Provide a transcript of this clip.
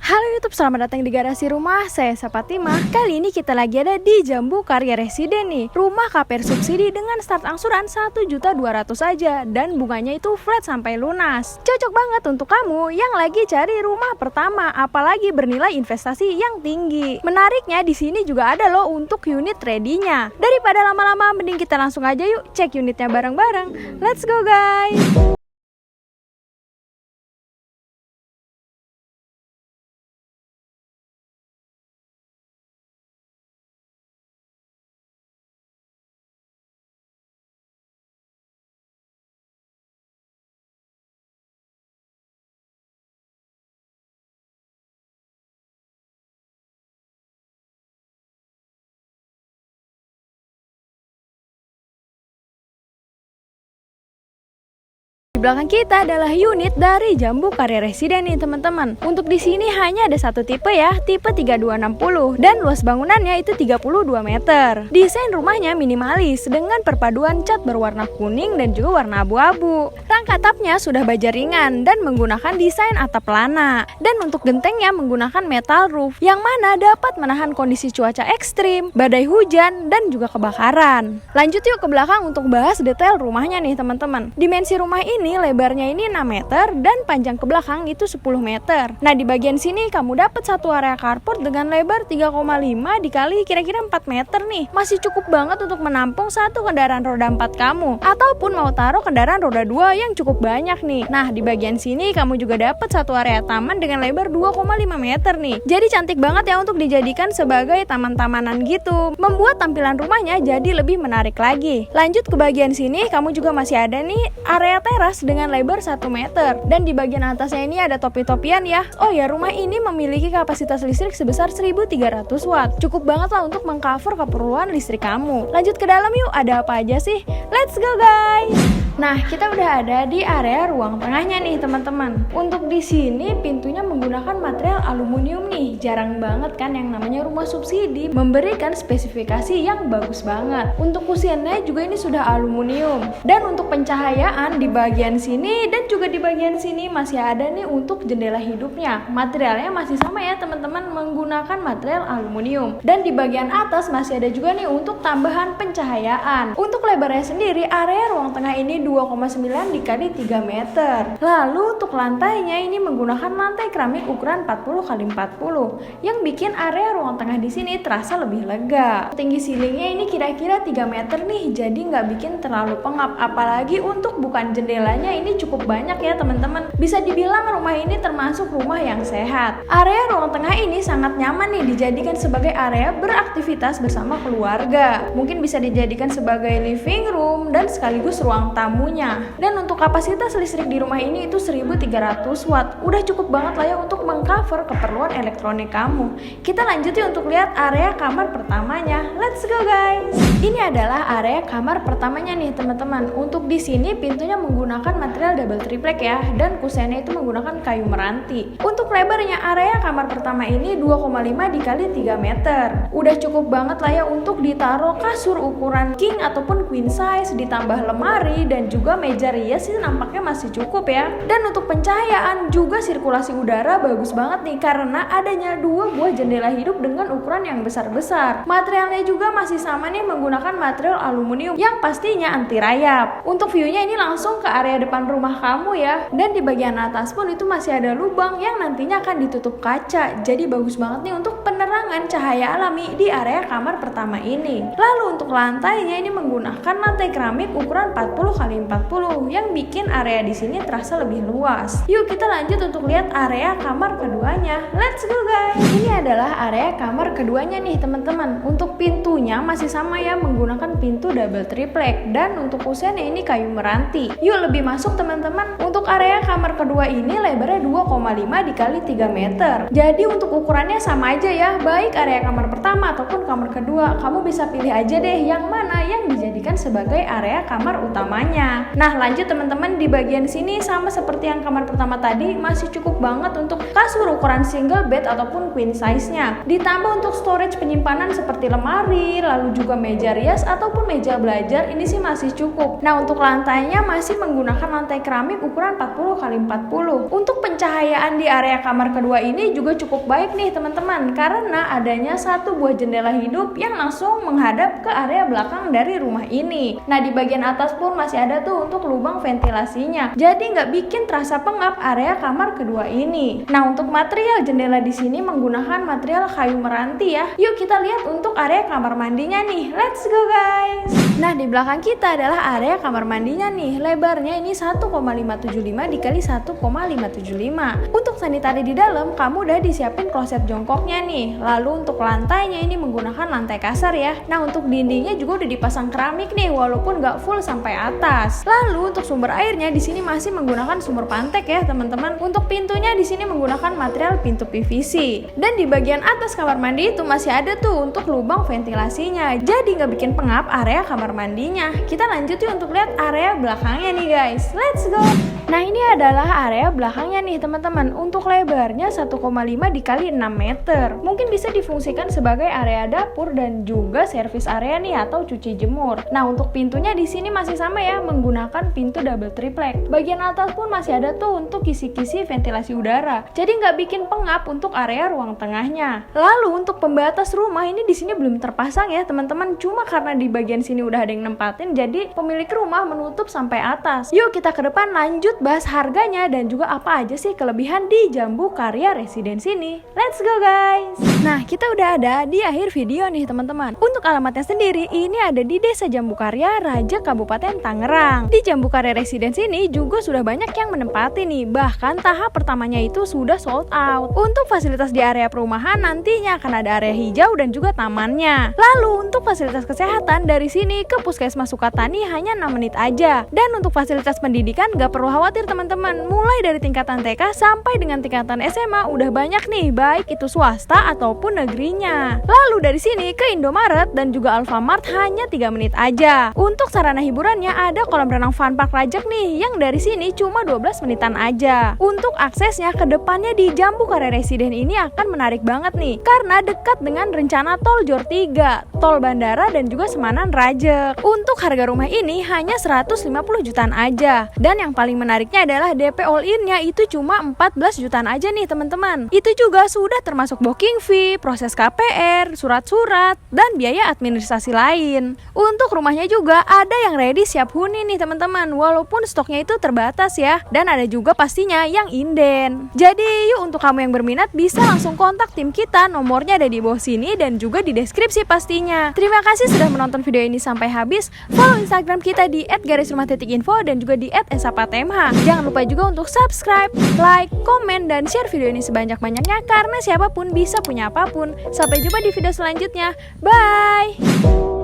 Halo YouTube, selamat datang di garasi rumah. Saya Sapatima. Kali ini kita lagi ada di Jambu Karya Residen nih. Rumah KPR subsidi dengan start angsuran 1.200.000 saja dan bunganya itu flat sampai lunas. Cocok banget untuk kamu yang lagi cari rumah pertama, apalagi bernilai investasi yang tinggi. Menariknya di sini juga ada loh untuk unit ready-nya. Daripada lama-lama, mending kita langsung aja yuk cek unitnya bareng-bareng. Let's go guys. Di belakang kita adalah unit dari Jambu Karya Residen nih teman-teman. Untuk di sini hanya ada satu tipe ya, tipe 3260 dan luas bangunannya itu 32 meter. Desain rumahnya minimalis dengan perpaduan cat berwarna kuning dan juga warna abu-abu. Rangka atapnya sudah baja ringan dan menggunakan desain atap pelana. Dan untuk gentengnya menggunakan metal roof yang mana dapat menahan kondisi cuaca ekstrim, badai hujan dan juga kebakaran. Lanjut yuk ke belakang untuk bahas detail rumahnya nih teman-teman. Dimensi rumah ini lebarnya ini 6 meter dan panjang ke belakang itu 10 meter. Nah, di bagian sini kamu dapat satu area carport dengan lebar 3,5 dikali kira-kira 4 meter nih. Masih cukup banget untuk menampung satu kendaraan roda 4 kamu, ataupun mau taruh kendaraan roda 2 yang cukup banyak nih. Nah, di bagian sini kamu juga dapat satu area taman dengan lebar 2,5 meter nih. Jadi cantik banget ya untuk dijadikan sebagai taman-tamanan gitu. Membuat tampilan rumahnya jadi lebih menarik lagi. Lanjut ke bagian sini, kamu juga masih ada nih area teras dengan lebar 1 meter dan di bagian atasnya ini ada topi-topian ya. Oh ya, rumah ini memiliki kapasitas listrik sebesar 1.300 watt. Cukup banget lah untuk mengcover keperluan listrik kamu. Lanjut ke dalam yuk, ada apa aja sih? Let's go guys. Nah, kita udah ada di area ruang tengahnya nih teman-teman. Untuk di sini pintunya menggunakan material aluminium nih. Jarang banget kan yang namanya rumah subsidi memberikan spesifikasi yang bagus banget. Untuk kusennya juga ini sudah aluminium. Dan untuk pencahayaan di bagian sini dan juga di bagian sini masih ada nih untuk jendela hidupnya. Materialnya masih sama ya teman-teman, menggunakan material aluminium. Dan di bagian atas masih ada juga nih untuk tambahan pencahayaan. Untuk lebarnya sendiri, area ruang tengah ini 2,9 dikali 3 meter. Lalu untuk lantainya ini menggunakan lantai keramik ukuran 40 x 40 yang bikin area ruang tengah di sini terasa lebih lega. Tinggi ceilingnya ini kira-kira 3 meter nih, jadi nggak bikin terlalu pengap. Apalagi untuk bukan jendelanya ini cukup banyak ya teman-teman. Bisa dibilang rumah ini termasuk rumah yang sehat. Area ruang tengah ini sangat nyaman nih dijadikan sebagai area beraktivitas bersama keluarga. Mungkin bisa dijadikan sebagai living room dan sekaligus ruang tamunya. Dan untuk kapasitas listrik di rumah ini itu 1.300 watt. Udah cukup banget lah ya untuk mengcover keperluan elektronik kamu. Kita lanjut ya untuk lihat area kamar pertamanya. Let's go guys. Ini adalah area kamar pertamanya nih teman-teman. Untuk di sini pintunya menggunakan material double triplek ya, dan kusennya itu menggunakan kayu meranti. Untuk lebarnya area kamar pertama ini 2,5 dikali 3 meter. Udah cukup banget lah ya untuk ditaruh kasur ukuran king ataupun queen size, ditambah lemari dan juga meja rias sih nampaknya masih cukup ya. Dan untuk pencahayaan juga sirkulasi udara bagus banget nih karena adanya 2 buah jendela hidup dengan ukuran yang besar-besar. Materialnya juga masih sama nih, menggunakan material aluminium yang pastinya anti rayap. Untuk view-nya ini langsung ke area depan rumah kamu ya. Dan di bagian atas pun itu masih ada lubang yang nantinya akan ditutup kaca. Jadi bagus banget nih untuk penerangan cahaya alami di area kamar pertama ini. Lalu untuk lantainya ini menggunakan lantai keramik ukuran 40 x 40 yang bikin area di sini terasa lebih luas. Yuk kita lanjut untuk lihat area kamar keduanya. Let's go guys. Ini adalah area kamar keduanya nih teman-teman. Untuk pintunya masih sama ya, menggunakan pintu double triplek dan untuk kusennya ini kayu meranti. Yuk lebih masuk teman-teman. Untuk area kamar kedua ini lebarnya 2,5 dikali 3 meter. Jadi untuk ukurannya sama aja ya, baik baik area kamar pertama ataupun kamar kedua, kamu bisa pilih aja deh yang mana yang dijadikan sebagai area kamar utamanya. Nah lanjut teman-teman, di bagian sini sama seperti yang kamar pertama tadi, masih cukup banget untuk kasur ukuran single bed ataupun queen size-nya. Ditambah untuk storage penyimpanan seperti lemari, lalu juga meja rias ataupun meja belajar, ini sih masih cukup. Nah untuk lantainya masih menggunakan lantai keramik ukuran 40x40. Untuk pencahayaan di area kamar kedua ini juga cukup baik nih teman-teman, karena adanya satu buah jendela hidup yang langsung menghadap ke area belakang dari rumah ini. Nah di bagian atas pun masih ada tuh untuk lubang ventilasinya, jadi nggak bikin terasa pengap area kamar kedua ini. Nah untuk material jendela di sini menggunakan material kayu meranti ya. Yuk kita lihat untuk area kamar mandinya nih. Let's go guys. Nah di belakang kita adalah area kamar mandinya nih. Lebarnya ini 1,575 dikali 1,575. Untuk sanitari di dalam kamu udah disiapin kloset jongkoknya nih. Lalu untuk lantainya ini menggunakan lantai kasar ya. Nah untuk dindingnya juga udah dipasang keramik nih, walaupun nggak full sampai atas. Lalu untuk sumber airnya di sini masih menggunakan sumur pantek ya teman-teman. Untuk pintunya di sini menggunakan material pintu PVC. Dan di bagian atas kamar mandi itu masih ada tuh untuk lubang ventilasinya, jadi nggak bikin pengap area kamar mandinya. Kita lanjut yuk untuk lihat area belakangnya nih guys. Let's go. Nah ini adalah area belakangnya nih teman-teman. Untuk lebarnya 1,5 dikali 6 meter. Mungkin bisa difungsikan sebagai area dapur dan juga servis area nih atau cuci jemur. Nah untuk pintunya di sini masih sama ya, menggunakan pintu double triplek. Bagian atas pun masih ada tuh untuk kisi-kisi ventilasi udara. Jadi nggak bikin pengap untuk area ruang tengahnya. Lalu untuk pembatas rumah ini di sini belum terpasang ya teman-teman. Cuma karena di bagian sini udah ada yang nempatin, jadi pemilik rumah menutup sampai atas. Yuk kita ke depan lanjut bahas harganya dan juga apa aja sih kelebihan di Jambu Karya Residence ini. Let's go guys. Nah kita udah ada di akhir video nih teman-teman. Untuk alamatnya sendiri ini ada di Desa Jambu Karya, Raja, Kabupaten Tangerang. Di Jambu Karya Residence ini juga sudah banyak yang menempati nih. Bahkan tahap pertamanya itu sudah sold out. Untuk fasilitas di area perumahan nantinya akan ada area hijau dan juga tamannya. Lalu untuk fasilitas kesehatan dari sini ke Puskesmas Sukatani hanya 6 menit aja. Dan untuk fasilitas pendidikan gak perlu khawatir teman-teman. Mulai dari tingkatan TK sampai dengan tingkatan SMA udah banyak nih, baik itu swasta ataupun negerinya. Lalu dari sini ke Indomaret dan juga Alfamart hanya 3 menit aja. Untuk sarana hiburannya ada kolam renang Fun Park Rajak nih, yang dari sini cuma 12 menitan aja. Untuk aksesnya ke depannya di Jambu Karya Residence ini akan menarik banget nih, karena dekat dengan rencana tol Jor 3, tol bandara dan juga Semanan Rajek. Untuk harga rumah ini hanya 150 jutaan aja. Dan yang paling menariknya adalah DP all in-nya itu cuma 14 jutaan aja nih teman-teman. Itu juga sudah termasuk booking fee, proses KPR, surat-surat, dan biaya administrasi lain. Untuk rumahnya juga ada yang ready siap huni nih teman-teman, walaupun stoknya itu terbatas ya. Dan ada juga pastinya yang inden. Jadi yuk untuk kamu yang berminat bisa langsung kontak tim kita, nomornya ada di bawah sini dan juga di deskripsi pastinya. Terima kasih sudah menonton video ini sampai habis. Follow Instagram kita di @garisrumah_info dan juga di @esapatemh. Jangan lupa juga untuk subscribe, like, komen, dan share video ini sebanyak-banyaknya, karena siapapun bisa punya apapun. Sampai jumpa di video selanjutnya. Bye!